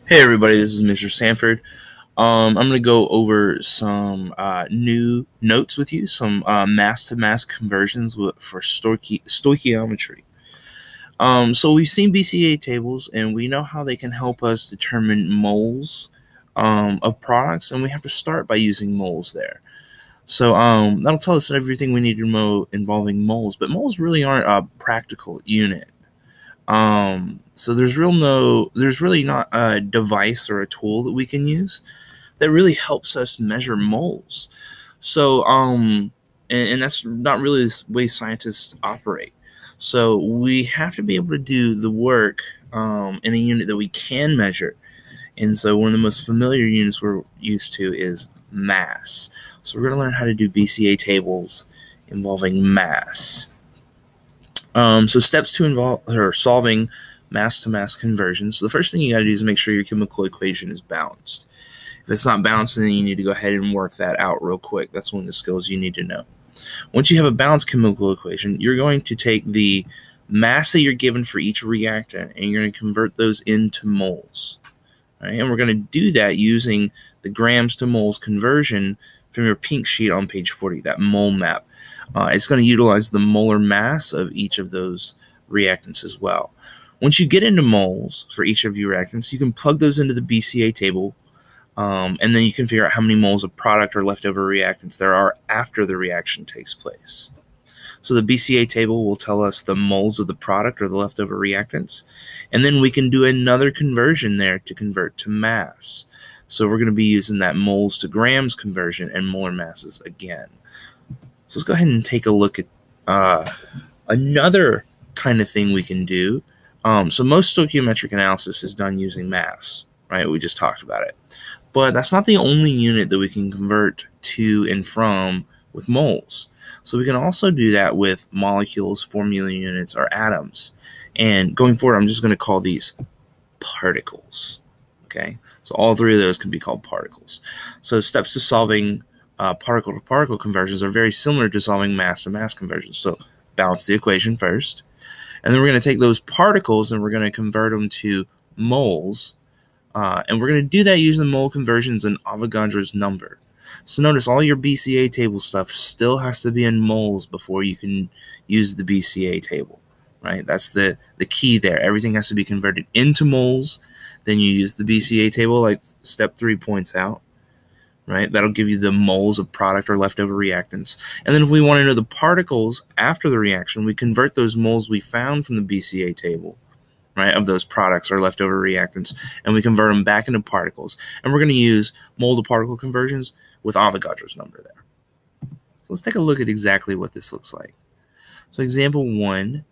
Hey everybody, this is Mr. Sanford. I'm going to go over some new notes with you, some mass-to-mass conversions for stoichiometry. So we've seen BCA tables, and we know how they can help us determine moles of products, and we have to start by using moles there. So that'll tell us everything we need to know involving moles, but moles really aren't a practical unit. So there's really not a device or a tool that we can use that really helps us measure moles. So, and that's not really the way scientists operate. So we have to be able to do the work in a unit that we can measure. And so one of the most familiar units we're used to is mass. So we're going to learn how to do BCA tables involving mass. So steps to involve or solving mass-to-mass conversions. So the first thing you got to do is make sure your chemical equation is balanced. If it's not balanced, then you need to go ahead and work that out real quick. That's one of the skills you need to know. Once you have a balanced chemical equation, you're going to take the mass that you're given for each reactant and you're going to convert those into moles. Right? And we're going to do that using the grams to moles conversion from your pink sheet on page 40, that mole map. It's going to utilize the molar mass of each of those reactants as well. Once you get into moles for each of your reactants, you can plug those into the BCA table, and then you can figure out how many moles of product or leftover reactants there are after the reaction takes place. So the BCA table will tell us the moles of the product or the leftover reactants, and then we can do another conversion there to convert to mass. So we're going to be using that moles to grams conversion and molar masses again. So let's go ahead and take a look at another kind of thing we can do. So most stoichiometric analysis is done using mass, right? We just talked about it. But that's not the only unit that we can convert to and from with moles. So we can also do that with molecules, formula units, or atoms. And going forward, I'm just going to call these particles. Okay, so all three of those can be called particles. So steps to solving particle-to-particle conversions are very similar to solving mass-to-mass conversions. So balance the equation first, and then we're going to take those particles and we're going to convert them to moles, and we're going to do that using mole conversions and Avogadro's number. So notice all your BCA table stuff still has to be in moles before you can use the BCA table, right? That's the key there. Everything has to be converted into moles. Then you use the BCA table like step 3 points out, right? That'll give you the moles of product or leftover reactants. And then if we want to know the particles after the reaction, we convert those moles we found from the BCA table, right, of those products or leftover reactants, and we convert them back into particles. And we're going to use mole to particle conversions with Avogadro's number there. So let's take a look at exactly what this looks like. So example 1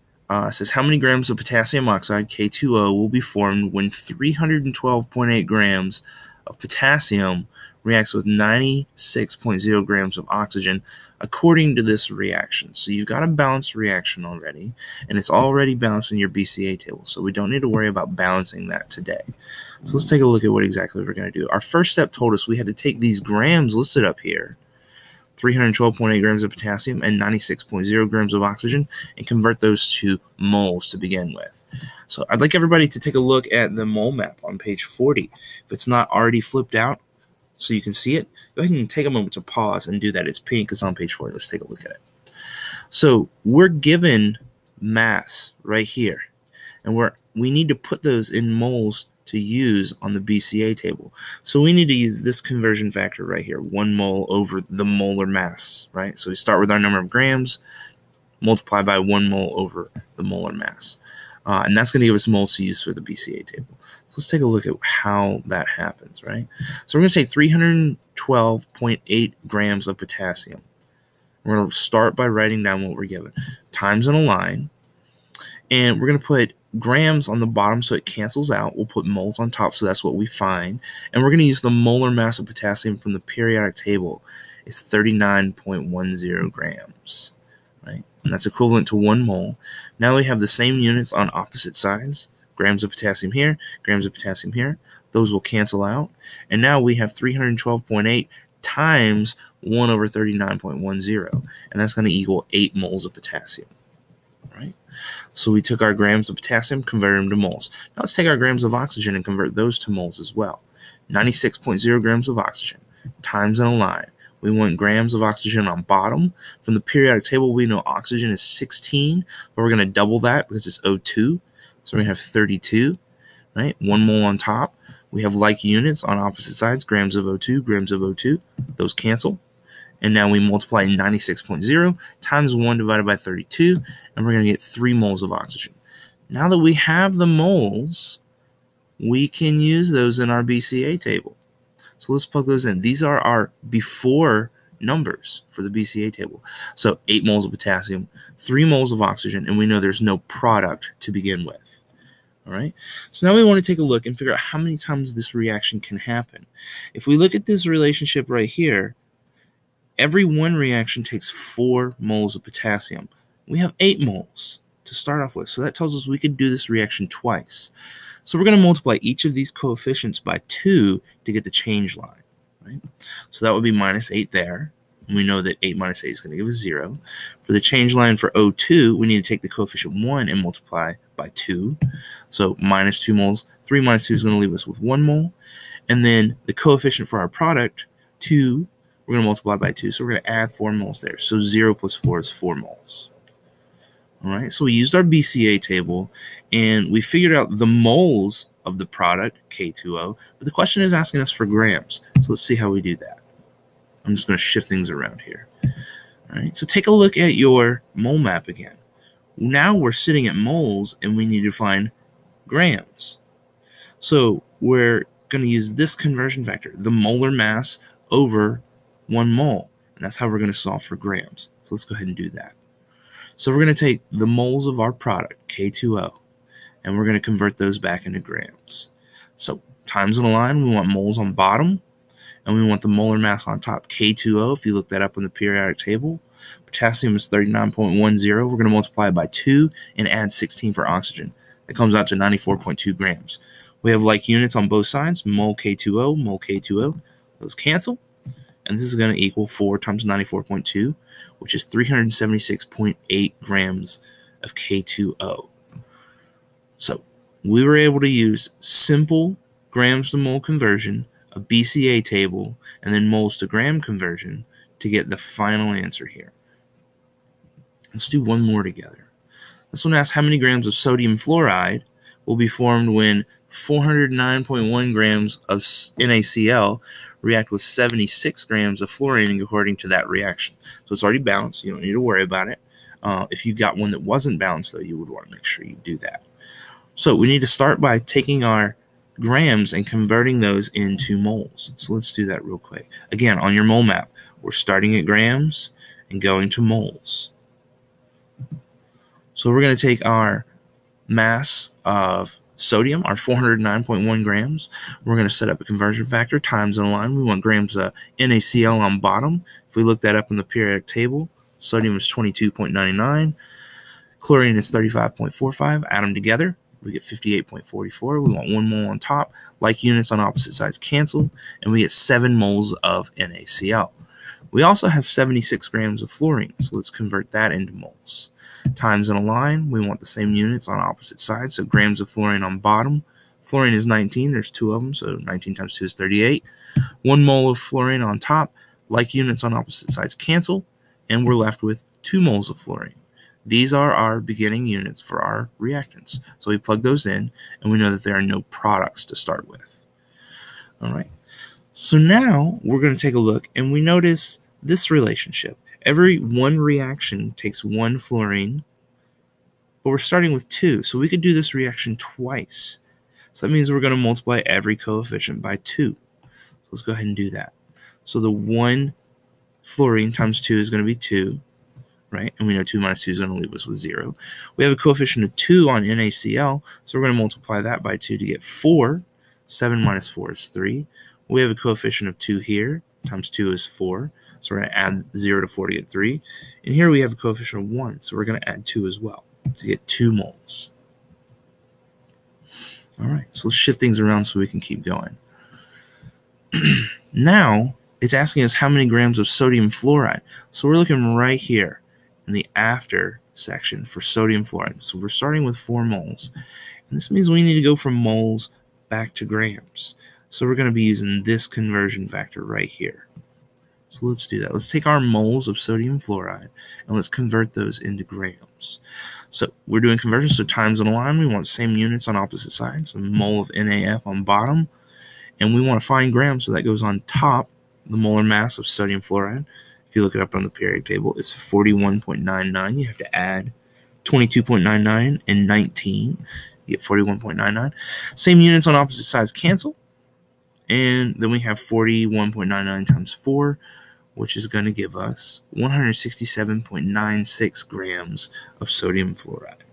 says how many grams of potassium oxide, K2O, will be formed when 312.8 grams of potassium reacts with 96.0 grams of oxygen according to this reaction. So you've got a balanced reaction already, and it's already balanced in your BCA table, so we don't need to worry about balancing that today. So let's take a look at what exactly we're going to do. Our first step told us we had to take these grams listed up here, 312.8 grams of potassium and 96.0 grams of oxygen, and convert those to moles to begin with. So I'd like everybody to take a look at the mole map on page 40. If it's not already flipped out so you can see it, go ahead and take a moment to pause and do that. It's pink, it's on page 40. Let's take a look at it. So we're given mass right here, and we need to put those in moles to use on the BCA table. So we need to use this conversion factor right here, 1 mole over the molar mass, right? So we start with our number of grams, multiply by 1 mole over the molar mass. And that's going to give us moles to use for the BCA table. So let's take a look at how that happens, right? So we're going to take 312.8 grams of potassium. We're going to start by writing down what we're given, times in a line, and we're going to put grams on the bottom so it cancels out. We'll put moles on top, so that's what we find. And we're going to use the molar mass of potassium from the periodic table. It's 39.10 grams, right? And that's equivalent to 1 mole. Now we have the same units on opposite sides. Grams of potassium here, grams of potassium here. Those will cancel out. And now we have 312.8 times 1 over 39.10. And that's going to equal 8 moles of potassium. right? So we took our grams of potassium, converted them to moles. Now let's take our grams of oxygen and convert those to moles as well. 96.0 grams of oxygen times in a line. We want grams of oxygen on bottom. From the periodic table, we know oxygen is 16, but we're going to double that because it's O2. So we're going to have 32, right? 1 mole on top. We have like units on opposite sides, grams of O2, grams of O2. Those cancel. And now we multiply 96.0 times 1 divided by 32, and we're going to get 3 moles of oxygen. Now that we have the moles, we can use those in our BCA table. So let's plug those in. These are our before numbers for the BCA table. So 8 moles of potassium, 3 moles of oxygen, and we know there's no product to begin with. All right. So now we want to take a look and figure out how many times this reaction can happen. If we look at this relationship right here, every one reaction takes 4 moles of potassium. We have 8 moles to start off with. So that tells us we could do this reaction twice. So we're going to multiply each of these coefficients by 2 to get the change line. Right? So that would be minus 8 there. And we know that 8 minus 8 is going to give us 0. For the change line for O2, we need to take the coefficient 1 and multiply by 2. So minus 2 moles. 3 minus 2 is going to leave us with 1 mole. And then the coefficient for our product, 2, we're going to multiply by 2. So we're going to add 4 moles there. So 0 plus 4 is 4 moles. All right, so we used our BCA table, and we figured out the moles of the product, K2O, but the question is asking us for grams. So let's see how we do that. I'm just going to shift things around here. All right, so take a look at your mole map again. Now we're sitting at moles, and we need to find grams. So we're going to use this conversion factor, the molar mass over 1 mole, and that's how we're going to solve for grams. So let's go ahead and do that. So we're going to take the moles of our product, K2O, and we're going to convert those back into grams. So times in a line, we want moles on bottom, and we want the molar mass on top, K2O. If you look that up in the periodic table, potassium is 39.10. We're going to multiply it by 2 and add 16 for oxygen. That comes out to 94.2 grams. We have like units on both sides, mole K2O, mole K2O. Those cancel. And this is going to equal 4 times 94.2, which is 376.8 grams of K2O. So we were able to use simple grams to mole conversion, a BCA table, and then moles to gram conversion to get the final answer here. Let's do one more together. This one asks how many grams of sodium fluoride will be formed when 409.1 grams of NaCl react with 76 grams of fluorine according to that reaction. So it's already balanced. You don't need to worry about it. If you got one that wasn't balanced, though, you would want to make sure you do that. So we need to start by taking our grams and converting those into moles. So let's do that real quick. Again, on your mole map, we're starting at grams and going to moles. So we're going to take our mass of sodium, our 409.1 grams. We're going to set up a conversion factor, times in a line. We want grams of NaCl on bottom. If we look that up in the periodic table, sodium is 22.99. Chlorine is 35.45. Add them together, we get 58.44. We want 1 mole on top. Like units on opposite sides cancel, and we get 7 moles of NaCl. We also have 76 grams of fluorine, so let's convert that into moles. Times in a line, we want the same units on opposite sides, so grams of fluorine on bottom. Fluorine is 19, there's 2 of them, so 19 times 2 is 38. 1 mole of fluorine on top, like units on opposite sides cancel, and we're left with 2 moles of fluorine. These are our beginning units for our reactants. So we plug those in, and we know that there are no products to start with. All right. So now we're going to take a look, and we notice this relationship. Every one reaction takes 1 fluorine, but we're starting with 2. So we could do this reaction twice. So that means we're going to multiply every coefficient by 2. So let's go ahead and do that. So the 1 fluorine times 2 is going to be 2. Right? And we know 2 minus 2 is going to leave us with 0. We have a coefficient of 2 on NaCl, so we're going to multiply that by 2 to get 4. 7 minus 4 is 3. We have a coefficient of 2 here, times 2 is 4. So we're going to add 0 to 4 to get 3. And here we have a coefficient of 1, so we're going to add 2 as well to get 2 moles. All right, so let's shift things around so we can keep going. Now, it's asking us how many grams of sodium fluoride. So we're looking right here in the after section for sodium fluoride. So we're starting with 4 moles. And this means we need to go from moles back to grams. So we're going to be using this conversion factor right here. So let's do that. Let's take our moles of sodium fluoride and let's convert those into grams. So we're doing conversion, so times on a line. We want same units on opposite sides. A mole of NaF on bottom. And we want to find grams, so that goes on top. The molar mass of sodium fluoride, if you look it up on the periodic table, is 41.99. You have to add 22.99 and 19. You get 41.99. Same units on opposite sides cancel. And then we have 41.99 times 4, which is going to give us 167.96 grams of sodium fluoride.